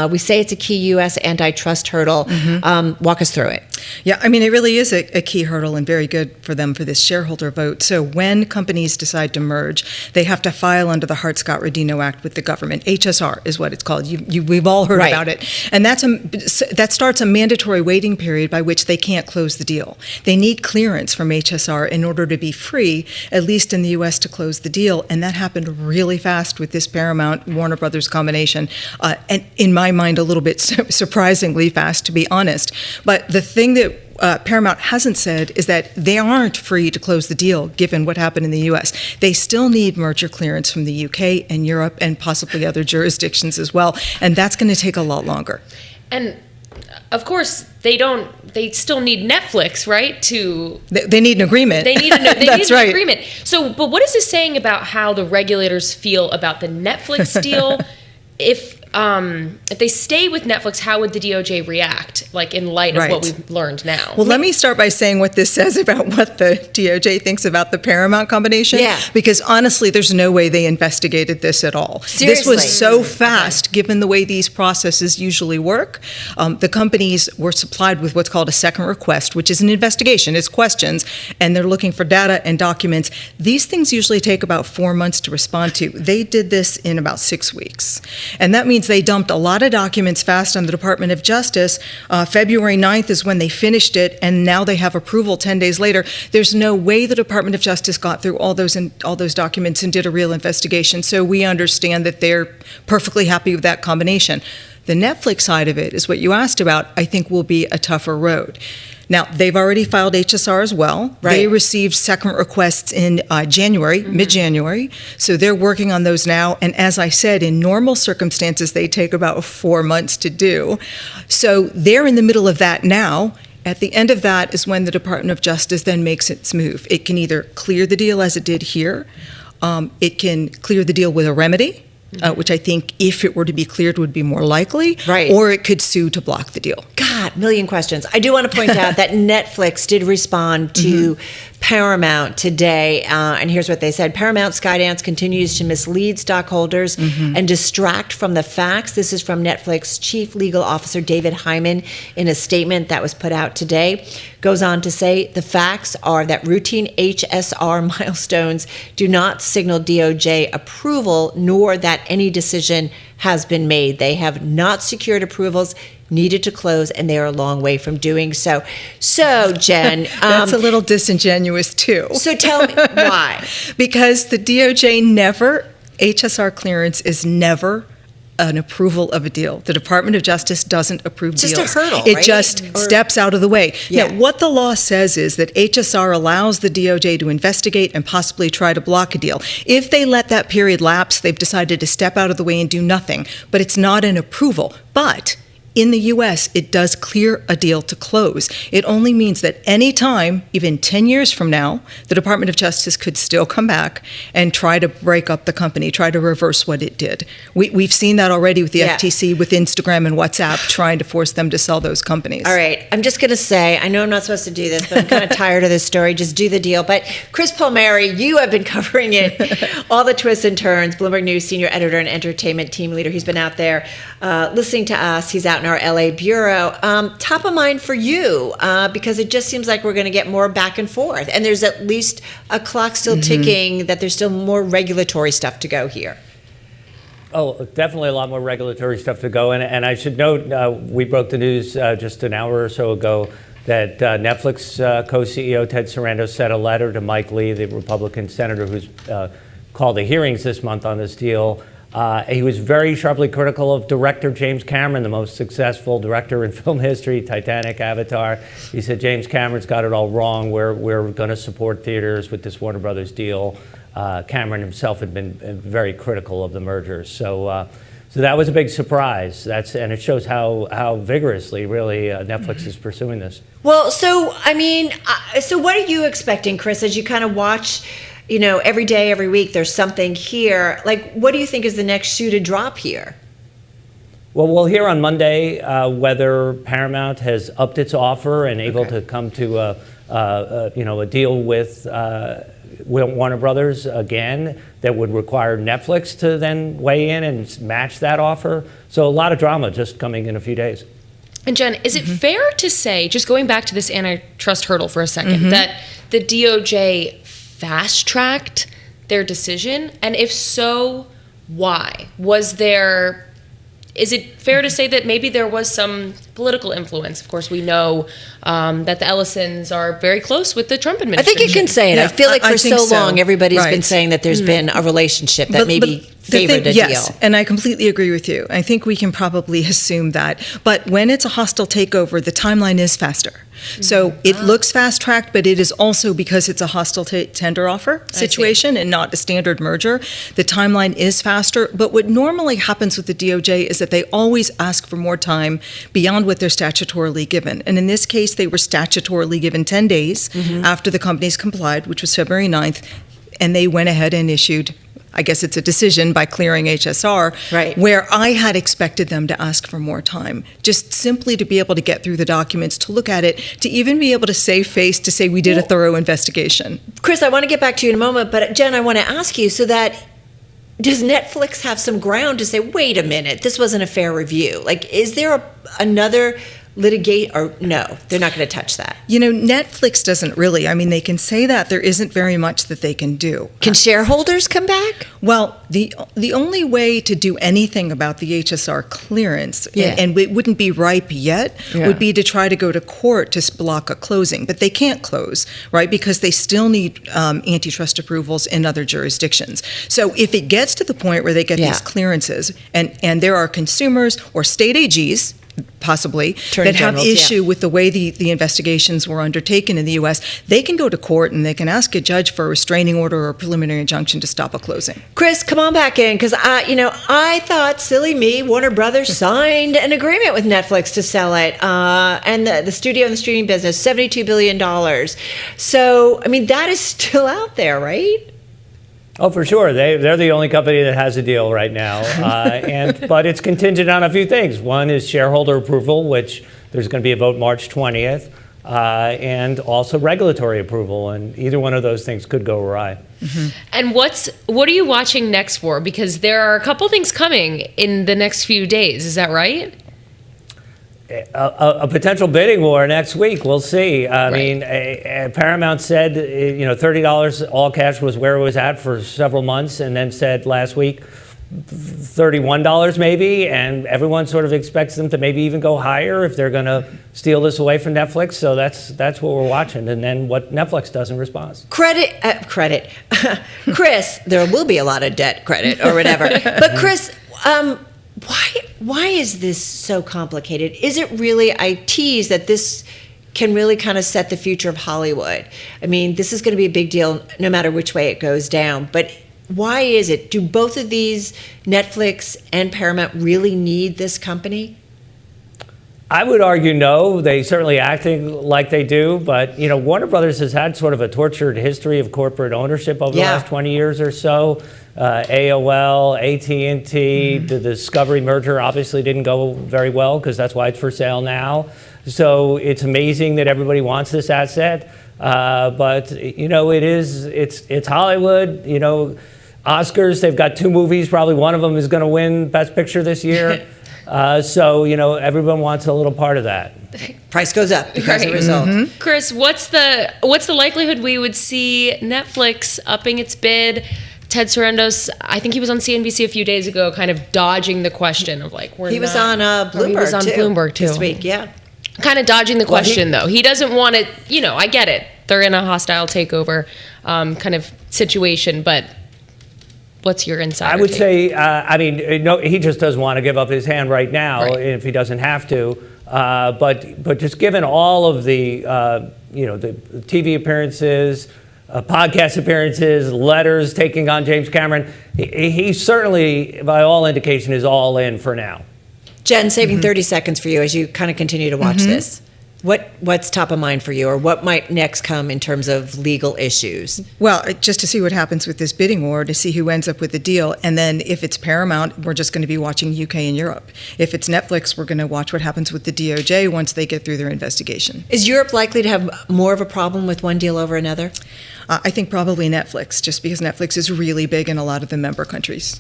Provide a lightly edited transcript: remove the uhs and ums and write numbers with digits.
We say it's a key U.S. antitrust hurdle. Walk us through it. Yeah, I mean, it really is a key hurdle and very good for them for this shareholder vote. So when companies decide to merge, they have to file under the Hart-Scott-Rodino Act with the government. HSR is what it's called. We've all heard about it. And that starts a mandatory waiting period by which they can't close the deal. They need clearance from HSR in order to be free, at least in the U.S., to close the deal. And that happened really fast with this Paramount-Warner Brothers combination. And in my mind, a little bit surprisingly fast, to be honest. But the thing that Paramount hasn't said is that they aren't free to close the deal, given what happened in the U.S. They still need merger clearance from the U.K. and Europe and possibly other jurisdictions as well, and that's going to take a lot longer. And of course, they still need Netflix, right? They need an agreement. They need an right. agreement. So, but what is this saying about how the regulators feel about the Netflix deal? If they stay with Netflix, how would the DOJ react, like in light of what we've learned now? Well, let me start by saying what this says about what the DOJ thinks about the Paramount combination. Yeah. Because honestly, there's no way they investigated this at all. Seriously? This was so fast, given the way these processes usually work. The companies were supplied with what's called a second request, which is an investigation. It's questions, and they're looking for data and documents. These things usually take about 4 months to respond to. They did this in about 6 weeks. And that means they dumped a lot of documents fast on the Department of Justice. February 9th is when they finished it, and now they have approval 10 days later. There's no way the Department of Justice got through all those documents and did a real investigation. So we understand that they're perfectly happy with that combination. The Netflix side of it is what you asked about, I think will be a tougher road. Now, they've already filed HSR as well. Right. They received second requests in January, mid-January. So they're working on those now. And as I said, in normal circumstances, they take about 4 months to do. So they're in the middle of that now. At the end of that is when the Department of Justice then makes its move. It can either clear the deal as it did here. It can clear the deal with a remedy, which I think if it were to be cleared would be more likely, or it could sue to block the deal. God, million questions. I do want to point out that Netflix did respond to Paramount today, and here's what they said. Paramount Skydance continues to mislead stockholders and distract from the facts. This is from Netflix Chief Legal Officer David Hyman in a statement that was put out today. Goes on to say the facts are that routine HSR milestones do not signal DOJ approval, nor that any decision has been made. They have not secured approvals needed to close, and they are a long way from doing so. So, Jen, that's a little disingenuous too. So tell me why. Because the DOJ HSR clearance is never an approval of a deal. The Department of Justice doesn't approve deals. Just a hurdle, It right? just steps out of the way. Yeah. Now, what the law says is that HSR allows the DOJ to investigate and possibly try to block a deal. If they let that period lapse, they've decided to step out of the way and do nothing. But it's not an approval. But in the U.S., it does clear a deal to close. It only means that any time, even 10 years from now, the Department of Justice could still come back and try to break up the company, try to reverse what it did. We've seen that already with the FTC, with Instagram and WhatsApp, trying to force them to sell those companies. All right. I'm just going to say, I know I'm not supposed to do this, but I'm kind of tired of this story. Just do the deal. But Chris Palmeri, you have been covering it, all the twists and turns. Bloomberg News senior editor and entertainment team leader. He's been out there listening to us. He's out in our LA bureau. Top of mind for you, because it just seems like we're going to get more back and forth. And there's at least a clock still ticking, that there's still more regulatory stuff to go here. Oh, definitely a lot more regulatory stuff to go. And I should note, we broke the news just an hour or so ago that Netflix co-CEO Ted Sarandos sent a letter to Mike Lee, the Republican senator who's called the hearings this month on this deal. He was very sharply critical of director James Cameron, the most successful director in film history, Titanic, Avatar. He said James Cameron's got it all wrong. We're going to support theaters with this Warner Brothers deal. Cameron himself had been very critical of the merger. So that was a big surprise. And it shows how vigorously, really, Netflix is pursuing this. Well, so, I mean, so what are you expecting, Chris, as you kind of watch, you know, every day, every week, there's something here. Like, what do you think is the next shoe to drop here? Well, we'll hear on Monday whether Paramount has upped its offer and able to come to a deal with Warner Brothers again that would require Netflix to then weigh in and match that offer. So a lot of drama just coming in a few days. And Jen, is it fair to say, just going back to this antitrust hurdle for a second, that the DOJ fast-tracked their decision? And if so, why? Is it fair to say that maybe there was some political influence? Of course, we know that the Ellisons are very close with the Trump I administration. think you can say it. Yeah, I feel like for I think so so. long, everybody's Right. been saying that there's been a relationship that maybe the favored a yes, deal. and I completely agree with you. I think we can probably assume that. But when it's a hostile takeover, the timeline is faster. So it looks fast-tracked, but it is also because it's a hostile tender offer situation and not a standard merger. The timeline is faster, but what normally happens with the DOJ is that they always ask for more time beyond what they're statutorily given. And in this case, they were statutorily given 10 days after the companies complied, which was February 9th, and they went ahead and issued, I guess it's a decision by clearing HSR, Right. where I had expected them to ask for more time, just simply to be able to get through the documents, to look at it, to even be able to save face, to say we did a thorough investigation. Chris, I want to get back to you in a moment, but Jen, I want to ask you, so that does Netflix have some ground to say, wait a minute, this wasn't a fair review? Like, is there another litigate, or no, they're not going to touch that? You know, Netflix doesn't really. I mean, they can say that. There isn't very much that they can do. Can shareholders come back? Well, the only way to do anything about the HSR clearance, Yeah. and it wouldn't be ripe yet, would be to try to go to court to block a closing. But they can't close, right, because they still need antitrust approvals in other jurisdictions. So if it gets to the point where they get these clearances, and there are consumers or state AGs, possibly, Attorney that have generals, issue with the way the investigations were undertaken in the U.S., they can go to court and they can ask a judge for a restraining order or a preliminary injunction to stop a closing. Chris, come on back in, because I thought, silly me, Warner Brothers signed an agreement with Netflix to sell it, and the studio and the streaming business, $72 billion. So, I mean, that is still out there, right? Oh, for sure. They're the only company that has a deal right now. But it's contingent on a few things. One is shareholder approval, which there's going to be a vote March 20th, and also regulatory approval. And either one of those things could go awry. And what are you watching next for? Because there are a couple things coming in the next few days. Is that right? A potential bidding war next week. We'll see. I mean, Paramount said, $30 all cash was where it was at for several months, and then said last week $31 maybe, and everyone sort of expects them to maybe even go higher if they're going to steal this away from Netflix. So that's what we're watching, and then what Netflix does in response. Credit. Chris, there will be a lot of debt credit or whatever. But Chris, why is this so complicated? Is it really, I tease that this can really kind of set the future of Hollywood. I mean, this is going to be a big deal no matter which way it goes down. But why is it? Do both of these, Netflix and Paramount, really need this company? I would argue no. They certainly acting like they do, but Warner Brothers has had sort of a tortured history of corporate ownership over the last 20 years or so. AOL, AT&T, the Discovery merger obviously didn't go very well because that's why it's for sale now. So it's amazing that everybody wants this asset, but it's Hollywood. Oscars, they've got 2 movies. Probably one of them is going to win Best Picture this year. So everyone wants a little part of that. Price goes up because of the result. Chris, what's the likelihood we would see Netflix upping its bid? Ted Sarandos, I think he was on CNBC a few days ago, kind of dodging the question of like, He was on Bloomberg. He was on Bloomberg too this week. Yeah, kind of dodging the question though. He doesn't want it. I get it. They're in a hostile takeover kind of situation, but. What's your insider I would take? say, no, he just doesn't want to give up his hand right now if he doesn't have to. But just given all of the, the TV appearances, podcast appearances, letters taking on James Cameron, he certainly, by all indication, is all in for now. Jen, saving 30 seconds for you as you kind of continue to watch this. What's top of mind for you, or what might next come in terms of legal issues? Well, just to see what happens with this bidding war, to see who ends up with the deal. And then if it's Paramount, we're just going to be watching UK and Europe. If it's Netflix, we're going to watch what happens with the DOJ once they get through their investigation. Is Europe likely to have more of a problem with one deal over another? I think probably Netflix, just because Netflix is really big in a lot of the member countries.